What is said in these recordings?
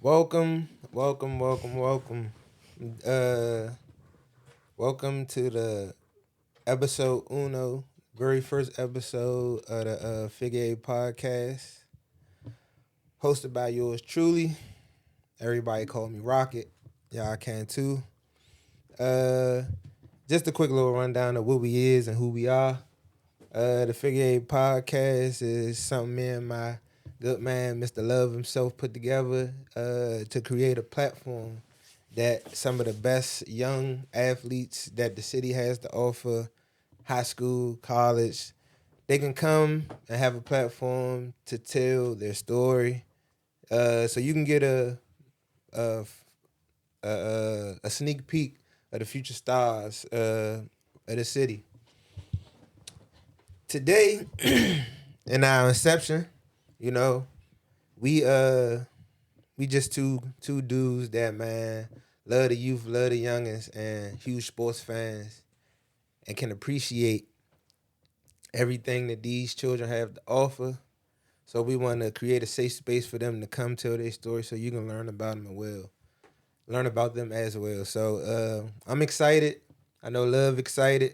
Welcome. Uh, Welcome to the episode uno, very first episode of the Figure Eight podcast, hosted by yours truly. Everybody call me Rocket. Y'all can too. Uh, just a quick little rundown of what we is and who we are. The Figure Eight podcast is something me and my good man, Mr. Love himself, put together to create a platform that some of the best young athletes that the city has to offer, high school, college, they can come and have a platform to tell their story. So you can get a, a sneak peek of the future stars of the city. Today, in our inception, you know, we we just two dudes that man love the youth, love the youngins, and huge sports fans, and can appreciate everything that these children have to offer. So we want to create a safe space for them to come tell their story, so you can learn about them learn about them as well. So I'm excited. I know Love excited.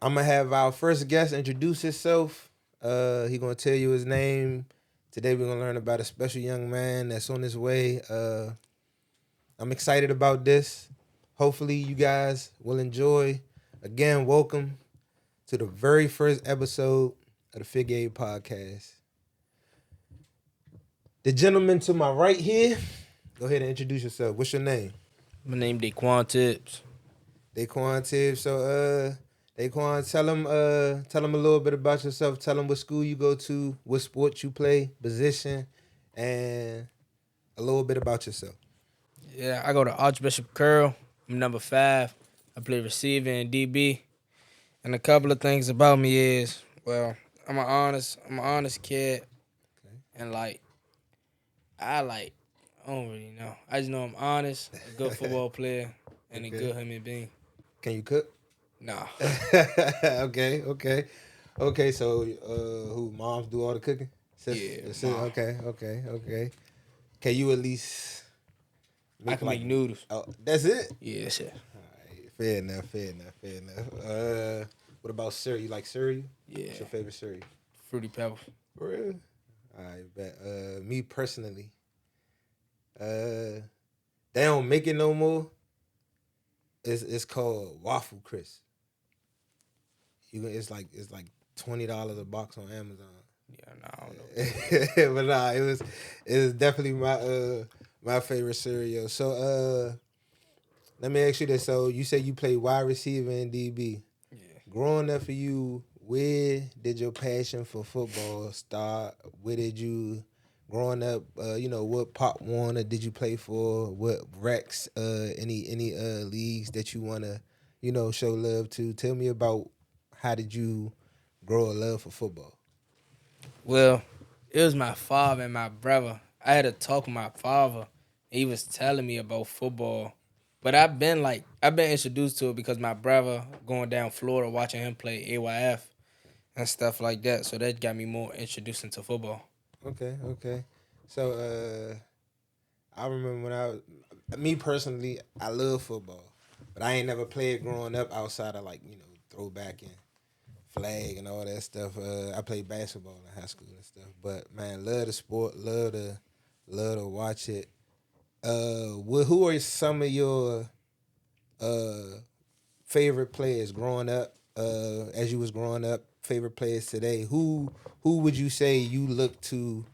I'm gonna have our first guest introduce himself. He gonna tell you his name. Today we're gonna learn about a special young man that's on his way. I'm excited about this. Hopefully you guys will enjoy. Again, welcome to the very first episode of the Figure Eight podcast. The gentleman to my right here, go ahead and introduce yourself. What's your name? My name Daquarn Tibbs. Daquarn Tibbs. So Daquarn, tell him a little bit about yourself. Tell him what school you go to, what sport you play, position, and a little bit about yourself. Yeah, I go to Archbishop Carroll. I'm number 5. I play receiver and DB. And a couple of things about me is, well, I'm an honest kid. Okay. And I don't really know. I just know I'm honest, a good football player, and a Okay. good human being. Can you cook? Nah. Okay. So, who moms do all the cooking? Yeah, mom. Okay. Can you at least I make can like? make noodles. Oh, that's it. Yeah, that's it. All right, fair enough. What about cereal? You like cereal? Yeah. What's your favorite cereal? Fruity Pebbles. For real? All right, bet. Me personally, they don't make it no more. It's called Waffle Crisp. It's like $20 a box on Amazon. Yeah, nah, I don't know. But nah, it was definitely my favorite cereal. So let me ask you this. So you say you play wide receiver and DB. Yeah. Growing up for you, where did your passion for football start? Where did you growing up, what Pop Warner did you play for? What Rex, any leagues that you wanna, show love to? Tell me about how did you grow a love for football? Well, it was my father and my brother. I had a talk with my father. He was telling me about football. But I've been introduced to it because my brother going down Florida watching him play AYF and stuff like that. So that got me more introduced into football. Okay. So I remember when me personally, I love football, but I ain't never played growing up outside of throwback and flag and all that stuff. I played basketball in high school and stuff, but man, love the sport, love to watch it. Who are some of your uh favorite players growing up? As you was growing up, favorite players today. Who would you say you look to,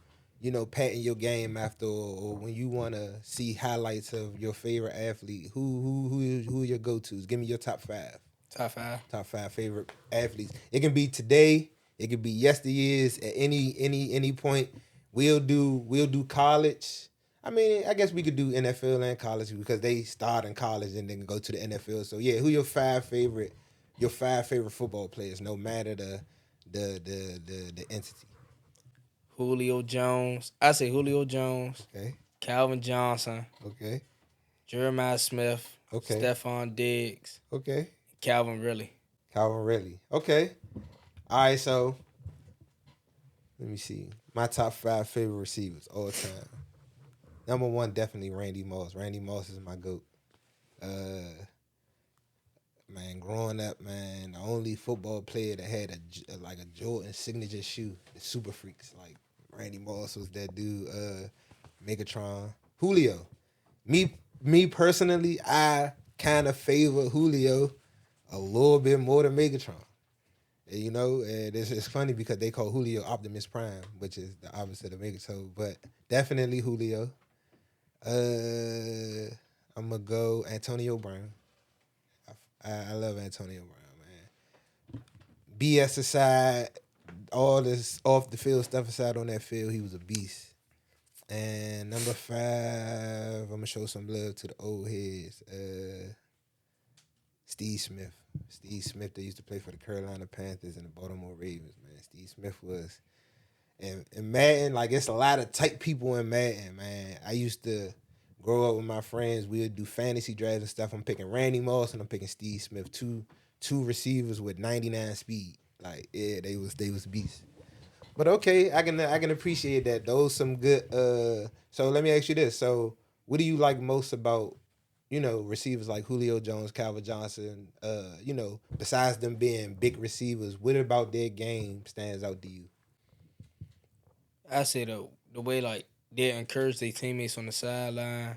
patting your game after, or when you want to see highlights of your favorite athlete? Who are your go tos? Give me your top five. Top 5. Top five favorite athletes. It can be today. It can be yesteryears at any point. We'll do college. I mean, I guess we could do NFL and college because they start in college and then go to the NFL. So yeah, who your five favorite football players, no matter the entity. Julio Jones. I say Julio Jones, Okay. Calvin Johnson, Okay. Jeremiah Smith, Okay. Stephon Diggs, Okay. Calvin Ridley. Calvin Ridley. Okay. All right. So let me see my top five favorite receivers all time. Number one, definitely Randy Moss. Randy Moss is my GOAT. Man, growing up, man, the only football player that had a Jordan signature shoe, the Super Freaks, like Randy Moss was that dude. Megatron, Julio. Me personally, I kind of favor Julio a little bit more than Megatron. You know, and it's funny because they call Julio Optimus Prime, which is the opposite of Megatron. But definitely Julio. I'm gonna go Antonio Brown. I love Antonio Brown, man. BS aside, all this off the field stuff aside on that field, he was a beast. And number 5, I'm gonna show some love to the old heads. Steve Smith. Steve Smith, they used to play for the Carolina Panthers and the Baltimore Ravens, man. Steve Smith was and Madden, like it's a lot of tight people in Madden, man. I used to grow up with my friends. We would do fantasy drafts and stuff. I'm picking Randy Moss and I'm picking Steve Smith, two receivers with 99 speed. Like, yeah, they was beasts. But okay, I can appreciate that. Those some good. So let me ask you this. So what do you like most about receivers like Julio Jones, Calvin Johnson? Besides them being big receivers, what about their game stands out to you? I say the way like they encourage their teammates on the sideline,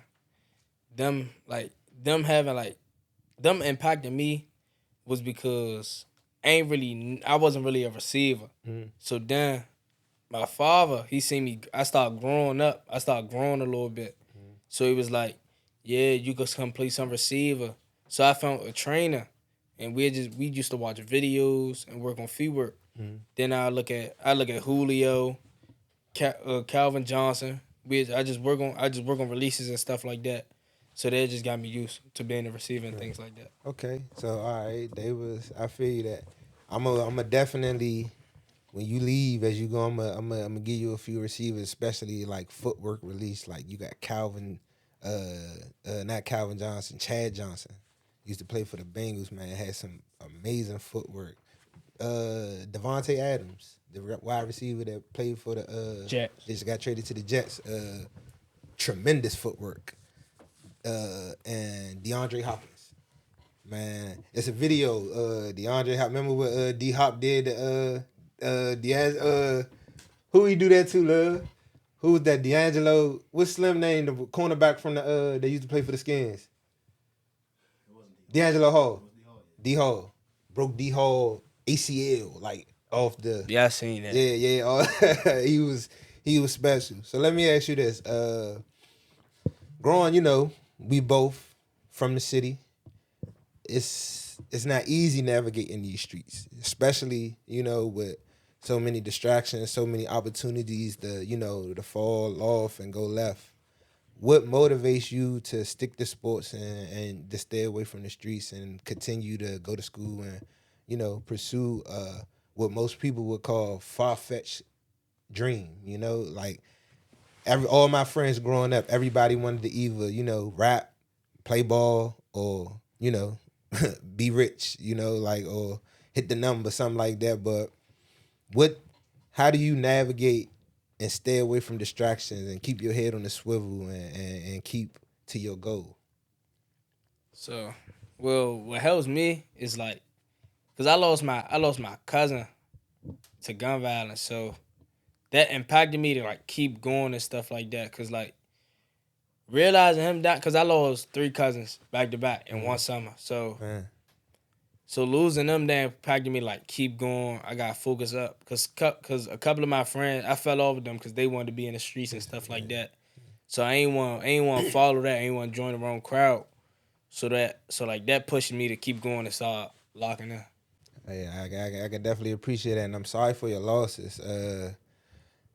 them like them having like them impacting me was because I wasn't really a receiver. Mm. So then my father, he seen me. I started growing up. I started growing a little bit. So he was like, "Yeah, you could come play some receiver." So I found a trainer, and we used to watch videos and work on feet work. Mm. Then I look at Julio, Calvin Johnson. I just work on releases and stuff like that. So that just got me used to being a receiver and things like that. Okay, so all right, I feel you that. I'm a definitely when you leave as you go, I'm gonna give you a few receivers, especially like footwork release. Like you got not Calvin Johnson, Chad Johnson. Used to play for the Bengals, man. Had some amazing footwork. Devontae Adams, the wide receiver that played for the Jets. just got traded to the Jets. Tremendous footwork. And DeAndre Hopkins. Man, it's a video. DeAndre Hop. Remember what D Hop did? Who he do that to, love? Who was that? D'Angelo. What's Slim name? The cornerback from the they used to play for the Skins. D'Angelo Hall. D Hall broke D Hall ACL like off the. Yeah, I seen that. Yeah. He was special. So let me ask you this. Growing, we both from the city. It's not easy navigating these streets, especially with so many distractions, so many opportunities to fall off and go left. What motivates you to stick to sports and to stay away from the streets and continue to go to school and pursue what most people would call far-fetched dream? Like all my friends growing up, everybody wanted to either rap, play ball, or be rich, or hit the number, something like that. But how do you navigate and stay away from distractions and keep your head on the swivel and keep to your goal? So, well, what helps me is like, cause I lost my cousin to gun violence, so that impacted me to like keep going and stuff like that. Cause like realizing him that, cause I lost 3 cousins back to back in one summer, so. Man. So losing them that impacted me like keep going. I got to focus up cause a couple of my friends I fell off with them because they wanted to be in the streets and stuff like that. So I ain't want to follow that. I ain't want to join the wrong crowd. So like that pushed me to keep going and start locking in. Yeah, I can definitely appreciate that, and I'm sorry for your losses.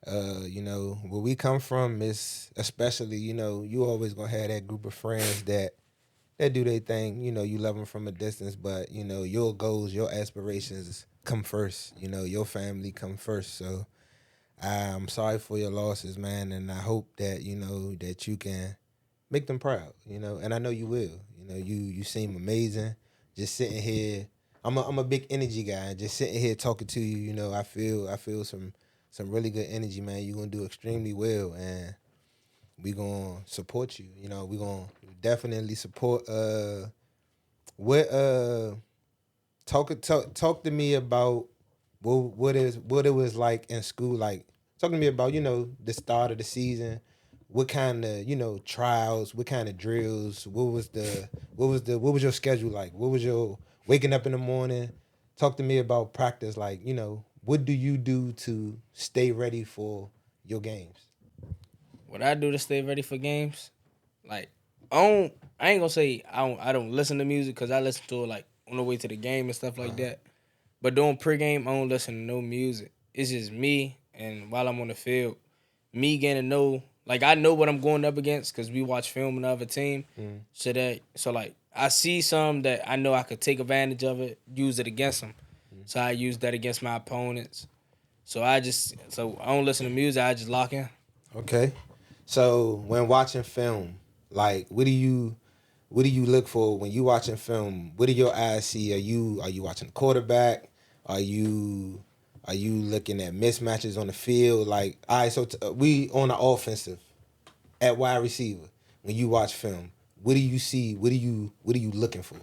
Where we come from is especially you always gonna have that group of friends that do their thing. You love them from a distance, but your goals, your aspirations come first. Your family come first. So I'm sorry for your losses, man, and I hope that that you can make them proud. And I know you will. You seem amazing. Just sitting here, I'm a big energy guy. Just sitting here talking to you, I feel some really good energy, man. You're gonna do extremely well, and we gonna support you. You know, we gonna definitely support. What talk to me about what it was like in school. Like, talk to me about the start of the season. What kind of trials? What kind of drills? What was your schedule like? What was your waking up in the morning? Talk to me about practice. Like, what do you do to stay ready for your games? What I do to stay ready for games, like I ain't gonna say I don't listen to music because I listen to it like on the way to the game and stuff like that. But during pregame, I don't listen to no music. It's just me, and while I'm on the field, me getting to know, like I know what I'm going up against because we watch film on the other team. So like I see some that I know I could take advantage of it, use it against them. So I use that against my opponents. So I don't listen to music. I just lock in. Okay. So when watching film, like what do you look for when you watching film? What do your eyes see? Are you watching the quarterback? Are you are you looking at mismatches on the field? Like, all right, so we on the offensive at wide receiver. When you watch film, what do you see? What are you looking for?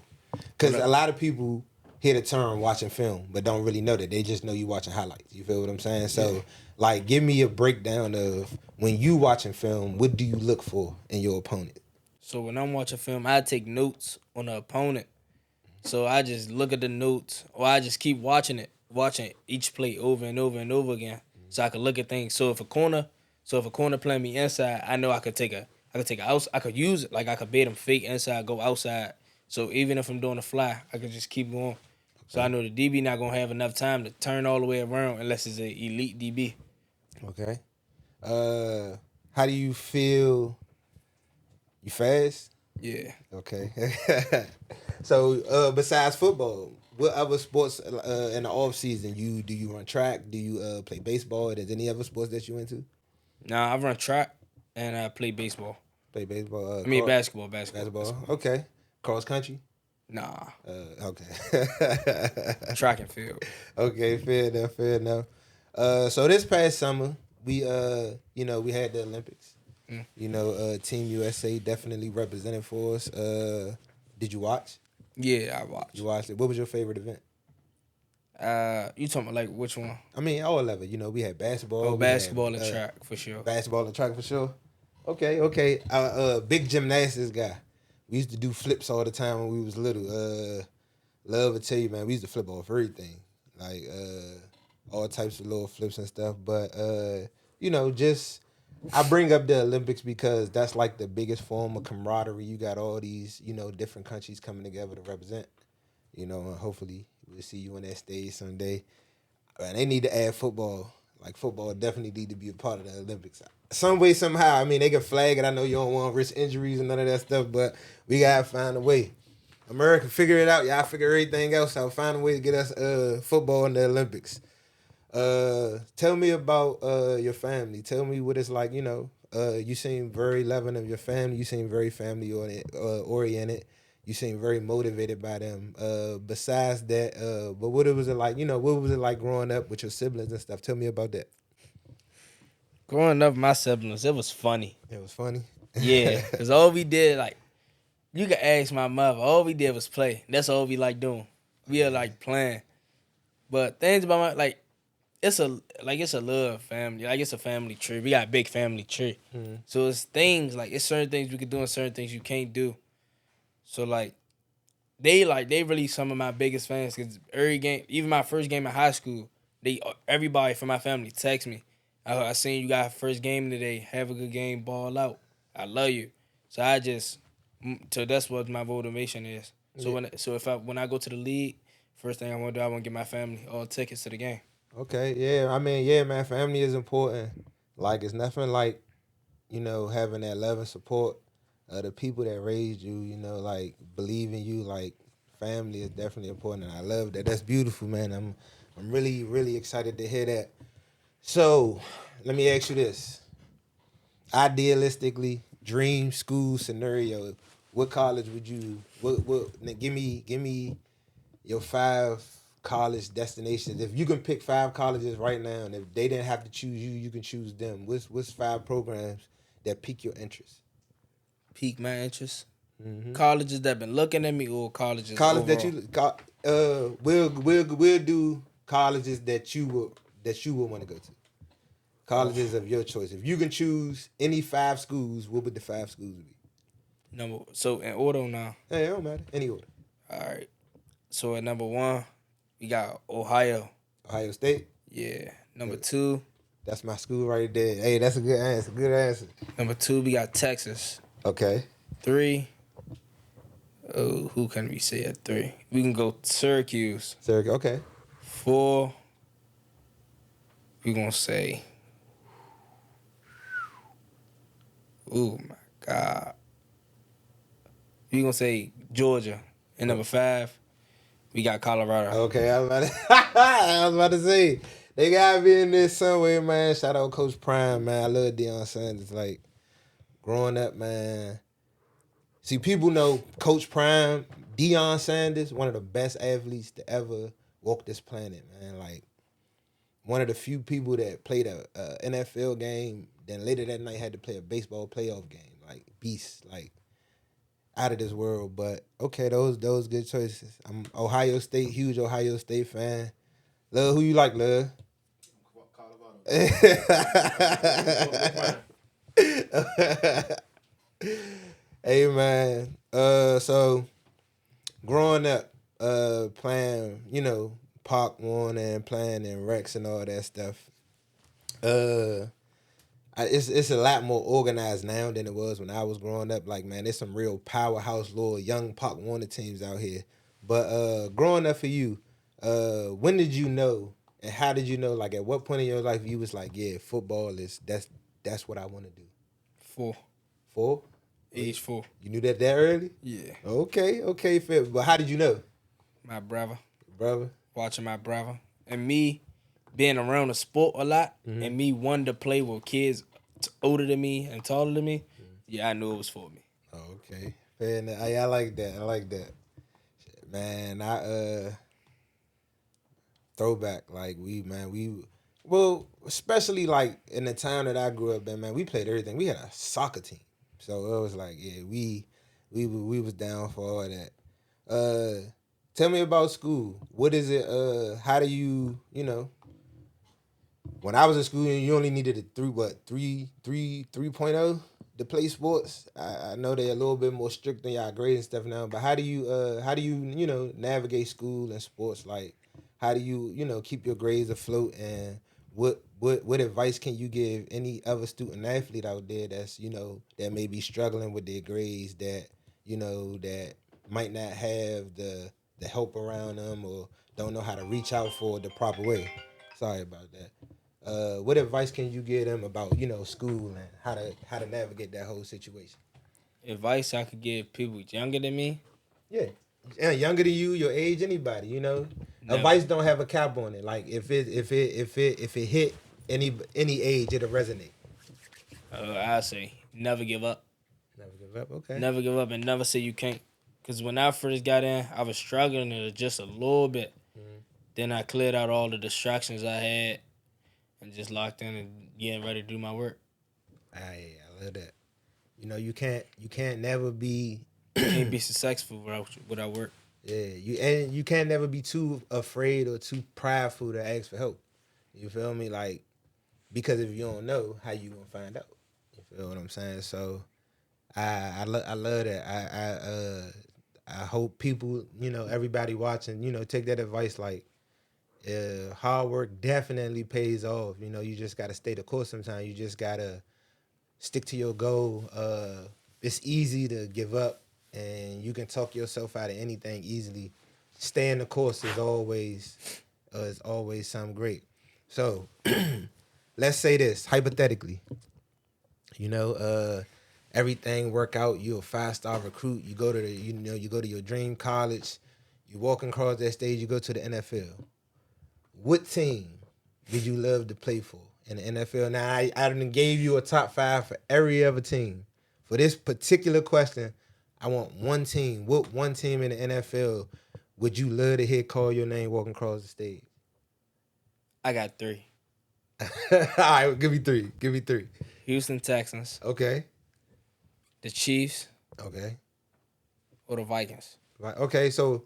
Because a lot of people hear the term watching film, but don't really know that. They just know you watching highlights. You feel what I'm saying? So, like, give me a breakdown of when you watching film. What do you look for in your opponent? So when I'm watching film, I take notes on the opponent. So I just look at the notes, or I just keep watching each play over and over and over again, so I could look at things. So if a corner playing me inside, I know I could take a outs, I could use it, like I could bait him fake inside, go outside. So even if I'm doing a fly, I could just keep going. So I know the DB not gonna have enough time to turn all the way around unless it's an elite DB. Okay. How do you feel? You fast? Yeah. Okay. So, besides football, what other sports in the off season do you run track? Do you play baseball? Is any other sports that you into? Now I run track and I play baseball. Play baseball. I mean basketball, Basketball. basketball. Okay. Cross country. Nah, Okay. track and field. Okay. Fair enough. Fair enough. So this past summer, we had the Olympics. Mm. Team USA definitely represented for us. Did you watch? Yeah, I watch. You watched it. What was your favorite event? You talking about like which one? I mean, all of it. We had basketball. Oh, We had basketball and track for sure. basketball and track for sure. Okay, okay. Big gymnastics guy. We used to do flips all the time when we was little. Love to tell you, man, we used to flip off everything, like all types of little flips and stuff. But just I bring up the Olympics because that's like the biggest form of camaraderie. You got all these different countries coming together to represent. And hopefully we'll see you on that stage someday. And they need to add football. Like, football definitely need to be a part of the Olympics. Some way, somehow. I mean, they can flag it. I know you don't want to risk injuries and none of that stuff, but we gotta find a way. America, figure it out. Y'all figure everything else out. Find a way to get us football in the Olympics. Tell me about your family. Tell me what it's like. You seem very loving of your family. You seem very family oriented. You seem very motivated by them. Besides that, but what was it like? What was it like growing up with your siblings and stuff? Tell me about that. Growing up, with my siblings, it was funny. It was funny. Yeah, cause all we did, like, you could ask my mother. All we did was play. That's all we like doing. We are like playing. But things about my like, it's a little family. Like, it's a family tree. We got a big family tree. So it's things like it's certain things we can do and certain things you can't do. So they really some of my biggest fans because every game, even my first game in high school, everybody from my family text me. I seen you got first game today. Have a good game. Ball out. I love you. So so that's what my motivation is. So when I go to the league, first thing I want to do, I want to get my family all tickets to the game. Okay, yeah. I mean, yeah, man. Family is important. Like, it's nothing like having that love and support of the people that raised you. Like, believe in you. Like, family is definitely important, and I love that. That's beautiful, man. I'm really really excited to hear that. So, let me ask you this: idealistically, dream school scenario. What college would you? Now give me your 5 college destinations. If you can pick 5 colleges right now, and if they didn't have to choose you, you can choose them. What's 5 programs that pique your interest? Pique my interest. Mm-hmm. Colleges that been looking at me or colleges College overall? that we'll do colleges that you would want to go to. Colleges of your choice. If you can choose any 5 schools, what would the 5 schools be? So in order now. Hey, it don't matter. Any order. All right. So at number 1, we got Ohio. Ohio State. Yeah. Number 2. That's my school right there. Hey, that's a good answer. Good answer. Number 2, we got Texas. Okay. 3. Oh, who can we say at 3? We can go Syracuse. Syracuse. Okay. 4. We gonna say. Oh my God. We gonna say Georgia. And number 5, we got Colorado. Okay, I was about to say they gotta be in this somewhere, man. Shout out Coach Prime, man. I love Deion Sanders. Like growing up, man. See, people know Coach Prime, Deion Sanders, one of the best athletes to ever walk this planet, man. Like one of the few people that played a NFL game, then later that night had to play a baseball playoff game. Like beast, like out of this world. But okay, those good choices. I'm Ohio State, huge Ohio State fan. Love, who you like, love? Hey man, so growing up, playing, Park Warner and playing in Rex and all that stuff. It's a lot more organized now than it was when I was growing up. Like, man, there's some real powerhouse little young Park Warner teams out here. But growing up for you, when did you know and how did you know? Like, at what point in your life you was like, yeah, football that's what I want to do? 4. 4? Age 4. You knew that early? Yeah. Okay, fair. But how did you know? My brother. Brother? Watching my brother. And me being around the sport a lot, and me wanting to play with kids older than me and taller than me, yeah, I knew it was for me. Okay. Fair enough. I like that. Man, throwback. Like well, especially like in the town that I grew up in, man, we played everything. We had a soccer team. So it was like, yeah, we was down for all that. Tell me about school. What is it? How do you when I was in school, you only needed a 3.0 to play sports. I know they're a little bit more strict than y'all grades and stuff now, but how do you navigate school and sports? Like, how do you keep your grades afloat, and what advice can you give any other student athlete out there that's that may be struggling with their grades, that that might not have the help around them or don't know how to reach out for it the proper way? Sorry about that. What advice can you give them about school and how to navigate that whole situation? Advice I could give people younger than me? Yeah, younger than you, your age, anybody. Never. Advice don't have a cap on it. Like if it hit any age, it'll resonate. I say never give up. Never give up. Okay. Never give up and never say you can't. Because when I first got in, I was struggling just a little bit. Mm-hmm. Then I cleared out all the distractions I had and just locked in and getting ready to do my work. I love that. You can't never be can't be successful without work. Yeah, you can't never be too afraid or too prideful to ask for help. You feel me? Like, because if you don't know, how you gonna find out? You feel what I'm saying? So I love that. I hope people, everybody watching, take that advice. Like, hard work definitely pays off. You just gotta stay the course sometimes. You just gotta stick to your goal. It's easy to give up, and you can talk yourself out of anything easily. Staying the course is always something great. So let's say this hypothetically. Everything work out. You're a 5-star recruit. You go to you go to your dream college. You walking across that stage. You go to the NFL. What team did you love to play for in the NFL? Now, I done gave you a top 5 for every other team. For this particular question, I want one team. What one team in the NFL would you love to hear call your name walking across the stage? I got 3. All right, give me 3. Houston Texans, Okay. the Chiefs, Okay. or the Vikings. Right. Okay. So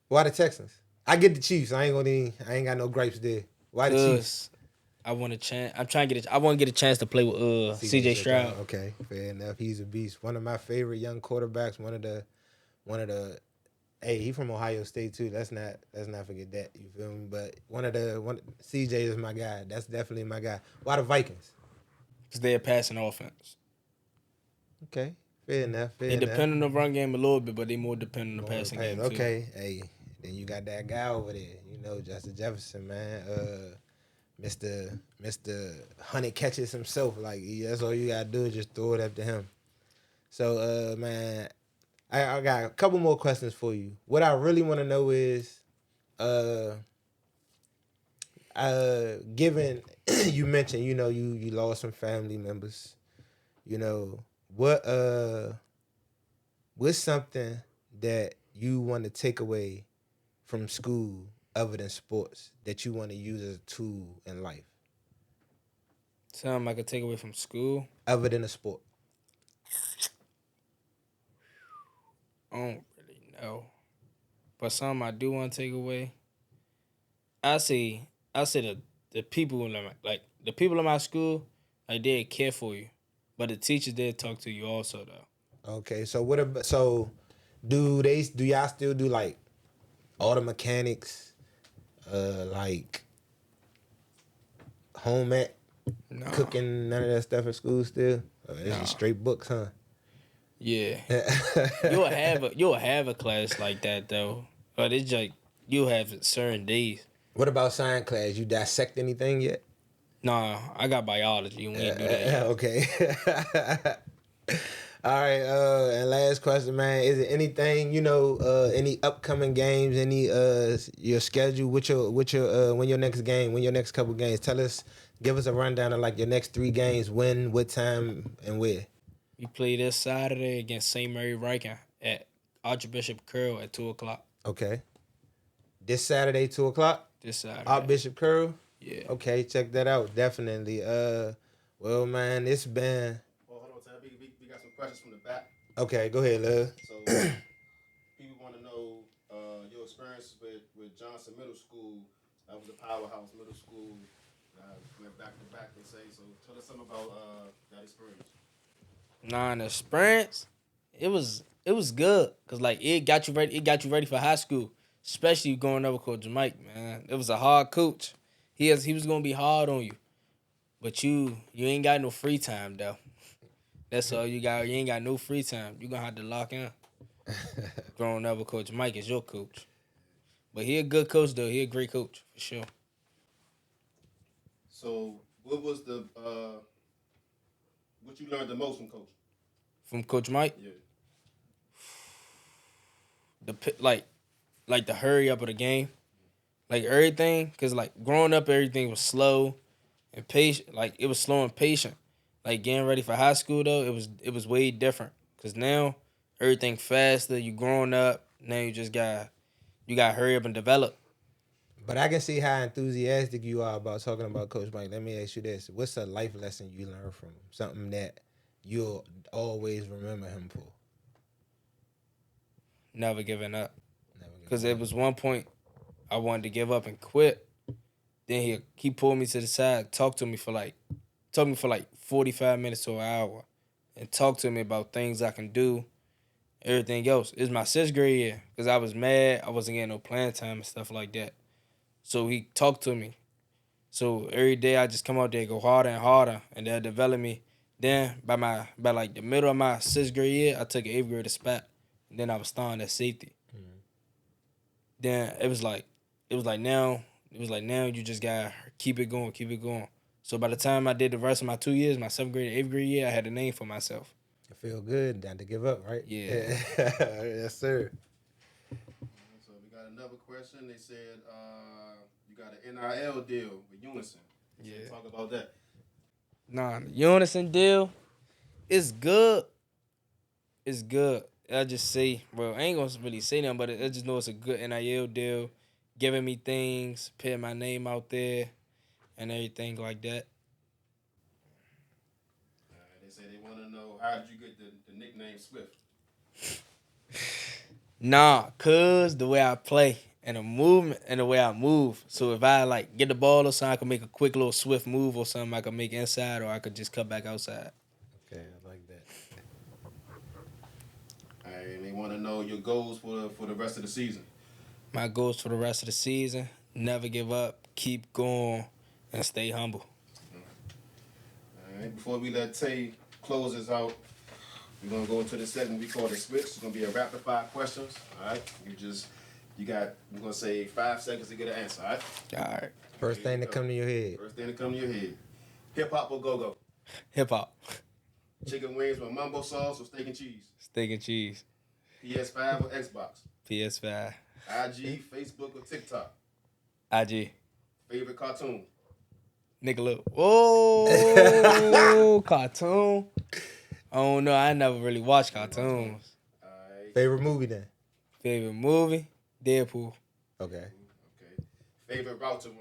why the Texans? I get the Chiefs. I ain't got no gripes there. Why the Chiefs? Cause I want a chance. I'm trying to get. I want to get a chance to play with CJ C.J. Stroud. Okay, fair enough. He's a beast. One of my favorite young quarterbacks. One of the. Hey, he from Ohio State too. Let's not forget that. You feel me? But one CJ is my guy. That's definitely my guy. Why the Vikings? Cause they're a passing offense. Okay, fair enough. Fair They enough. depend on the run game a little bit, but they more depend on the More passing pass. game too. Okay, hey, then you got that guy over there. You know, Justin Jefferson, man. Mister 100 catches himself. Like that's all you gotta do is just throw it up to him. So, man, I got a couple more questions for you. What I really want to know is, given you mentioned, you lost some family members. You know, what's something that you want to take away from school other than sports that you want to use as a tool in life, Something I could take away from school. other than a sport? I don't really know, but something I do want to take away. I say the people in the people in my school, like they care for you, but the teachers they talk to you also though. Okay, so what about do y'all still do like auto mechanics, like home ec, No, cooking, none of that stuff at school still? It's no, just straight books, huh? yeah. You'll have a class like that though, but it's like you'll have it certain days. What about science class? You dissect anything yet? Nah, I got biology and we ain't do that yet. Okay. All right, and last question, man. Is it anything, any upcoming games, any your schedule, when your next game, when your next couple games? Give us a rundown of like your next 3 games, when, what time, and where. We play this Saturday against St. Mary Riken at Archbishop Carroll at 2:00. Okay. This Saturday, 2:00. This Saturday. Archbishop Carroll. Yeah. Okay, check that out. Definitely. Well, man, it's been. Well, hold on, Tab. We got some questions from the back. Okay, go ahead, love. So, people want to know your experience with Johnson Middle School. That was a powerhouse middle school. Went back to back, they say. So, tell us something about that experience. Nah, the experience, it was good because like it got you ready. It got you ready for high school, especially going over Coach Mike. Man, it was a hard coach. He was gonna be hard on you, but you ain't got no free time though. That's all you got. You ain't got no free time. You gonna have to lock in. Growing up with Coach Mike is your coach, but he a good coach though. He a great coach for sure. So, what was what you learned the most from Coach? From Coach Mike, Yeah. like the hurry up of the game, like everything. Cause like growing up, everything was slow and patient. Like it was slow and patient. Like getting ready for high school though, it was way different. Cause now everything faster. You growing up now. You got to hurry up and develop. But I can see how enthusiastic you are about talking about Coach Mike. Let me ask you this: what's a life lesson you learned from him? Something that you'll always remember him for? Never giving up. Never giving Cause up. it was one point I wanted to give up and quit. Then he pulled me to the side, talked to me for like 45 minutes to an hour, and talked to me about things I can do, everything else. It's my 6th grade year because I was mad. I wasn't getting no playing time and stuff like that. So he talked to me. So every day I just come out there, go harder and harder, and that developed me. Then by like the middle of my 6th grade year, I took an 8th grade spot. And then I was starting at safety. Mm-hmm. Then it was like now you just gotta keep it going, keep it going. So by the time I did the rest of my 2 years, my 7th grade, 8th grade year, I had a name for myself. I feel good, not to give up, right? Yeah. Yes, sir. So, we got another question. They said you got an NIL deal with Unison. Yeah. So talk about that. Nah, the Unison deal, it's good. It's good. I just say, well, I ain't gonna really say nothing, but I just know it's a good NIL deal, giving me things, putting my name out there, and everything like that. They say they want to know, how did you get the nickname Swift? Nah, cause the way I play and the movement and the way I move. So if I like get the ball or something, I can make a quick little swift move or something. I can make inside or I could just cut back outside. Okay, I like that. All right, and they want to know your goals for the rest of the season. My goals for the rest of the season: never give up, keep going, and stay humble. All right, before we let Tay close us out, we're gonna go into the segment we call the switch. It's gonna be a rapid fire questions. All right, we're gonna say 5 seconds to get an answer. All right. All right. First thing that come to your head. First thing to come to your head. Hip hop or go go? Hip hop, Chicken wings with mumbo sauce or steak and cheese? steak and cheese, PS5 or Xbox? PS5, IG, Facebook or TikTok? IG, Favorite cartoon? Nickelodeon. Oh, cartoon. Oh no, I never really watched cartoons. All right. Favorite movie then? Favorite movie: Deadpool. Okay. Okay. Favorite route to run?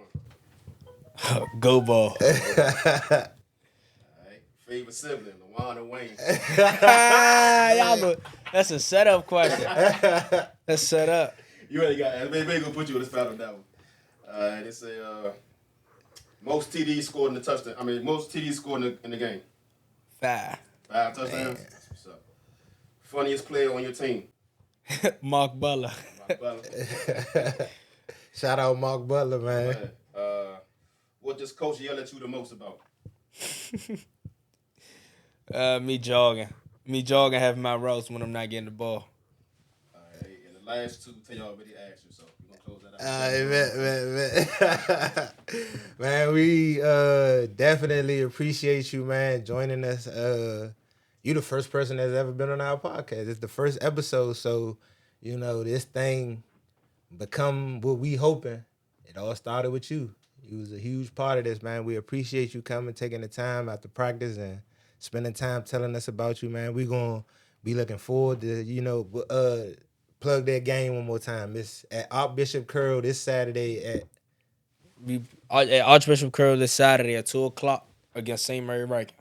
Go ball. All right. Favorite sibling? LaJuan and Wayne? Y'all know, that's a setup question. That's set up. You already got it. Maybe gonna put you on the spot on that one. They say most TDs scored in the touchdown. Most TDs scored in the game. 5. 5 touchdowns. That's what's up. Funniest player on your team? Mark Butler. Mark Butler. Shout out Mark Butler, man. What does coach yell at you the most about? Me jogging. Me jogging, having my routes when I'm not getting the ball. All right, and the last two, Tay already asked you, so we're gonna close that out. Man, we definitely appreciate you, man, joining us. You the first person that's ever been on our podcast. It's the first episode, so this thing become what we hoping. It all started with you. You was a huge part of this, man. We appreciate you coming, taking the time after practice and spending time telling us about you, man. We're going to be looking forward to, plug that game one more time. It's at Archbishop Carroll this Saturday at Archbishop Carroll this Saturday at 2:00 against St. Mary Rankin.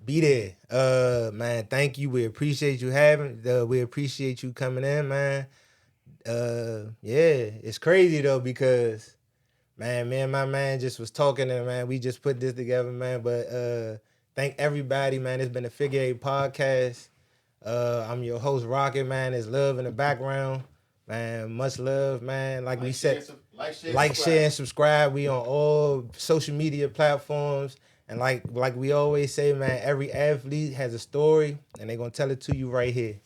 Be there. Man, thank you. We appreciate you we appreciate you coming in, man. It's crazy though because man, me and my man just was talking and man, we just put this together, man. But thank everybody, man. It's been a Figure 8 podcast. I'm your host, Rocket, man. There's love in the background. Man, much love, man. Like we said, share, and subscribe. We on all social media platforms. And like we always say, man, every athlete has a story, and they're gonna tell it to you right here.